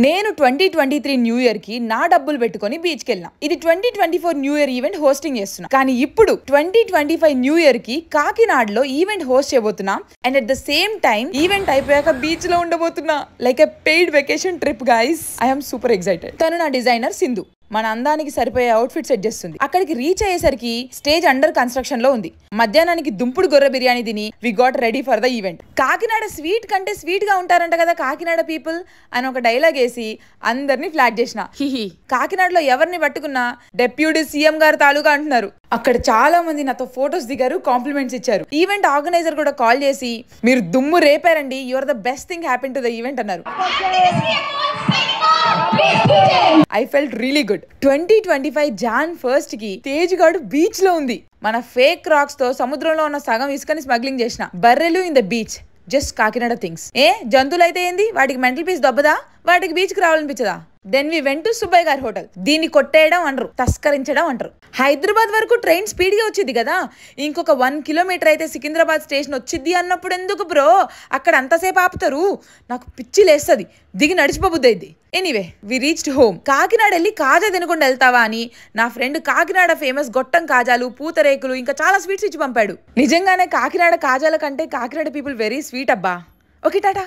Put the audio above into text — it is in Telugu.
నేను 2023 న్యూ ఇయర్ కి నా డబ్బులు పెట్టుకొని బీచ్ కి వెళ్ళినా. ఇది 2024 న్యూ ఇయర్ ఈవెంట్ హోస్టింగ్ చేస్తున్నా. కానీ ఇప్పుడు 2025 న్యూ ఇయర్ కి కాకినాడలో ఈవెంట్ హోస్ట్ చేయబోతున్నా. And at the same time event అయిపోయాక బీచ్ లో ఉండబోతున్నా. Like a paid vacation trip guys. I'm super excited. తను నా డిజైనర్ సింధు. మన అందానికి సరిపోయే అవుట్ఫిట్ సెట్ చేస్తుంది. అక్కడికి రీచ్ అయ్యేసరికి స్టేజ్ అండర్ కన్స్ట్రక్షన్ లో ఉంది. మధ్యాహ్నానికి దుంపుడు గొర్రె బిర్యానీ తిని we got ready for the event. Kakinada sweet కంటే స్వీట్ గా ఉంటారంట కదా కాకినాడ పీపుల్ అని ఒక డైలాగ్ వేసి అందరినీ ఫ్లాట్ చేసిన. హిహి. కాకినాడలో ఎవరిని పట్టుకున్నా డెప్యూటీ సీఎం గారు తాలూకా అంటున్నారు. అక్కడ చాలా మంది నాతో ఫొటోస్ దిగారు, కాంప్లిమెంట్స్ ఇచ్చారు. ఈవెంట్ ఆర్గనైజర్ కూడా కాల్ చేసి మీరు దుమ్ము రేపారండి, you are the best thing happen to the event అన్నారు. I felt really good. 2025 Jan 1st కి తేజ్ గాడు బీచ్ లో ఉంది. మన ఫేక్ రాక్స్ తో సముద్రంలో ఉన్న సగం ఇసుకని స్మగ్లింగ్ చేసిన. బర్రెలు in the beach. Just Kakinada things. జంతువులు అయితే ఏంది, వాటికి మెంటల్ పీస్ దొబ్బదా, వాటికి బీచ్ కి రావాలనిపించదా? Then we went to Subbaiah గారి హోటల్. దీన్ని కొట్టేయడం అంటారు, తస్కరించడం అంటారు. హైదరాబాద్ వరకు ట్రైన్ స్పీడ్ గా వచ్చింది కదా, ఇంకొక 1 కిలోమీటర్ అయితే సికింద్రాబాద్ స్టేషన్ వచ్చింది అన్నప్పుడు ఎందుకు బ్రో అక్కడ అంతసేపు ఆపుతారు? నాకు పిచ్చి లేస్తుంది, దిగి నడిచిపోబుద్ది అయింది. Anyway we reached home. Kakinada వెళ్ళి కాజా తినకుండా వెళ్తావా అని నా ఫ్రెండ్ కాకినాడ ఫేమస్ గొట్టం కాజాలు, పూతరేకులు ఇంకా చాలా స్వీట్స్ ఇచ్చి పంపాడు. నిజంగానే కాకినాడ కాజాల కంటే కాకినాడ పీపుల్ వెరీ స్వీట్ అబ్బా. ఓకే టాటా.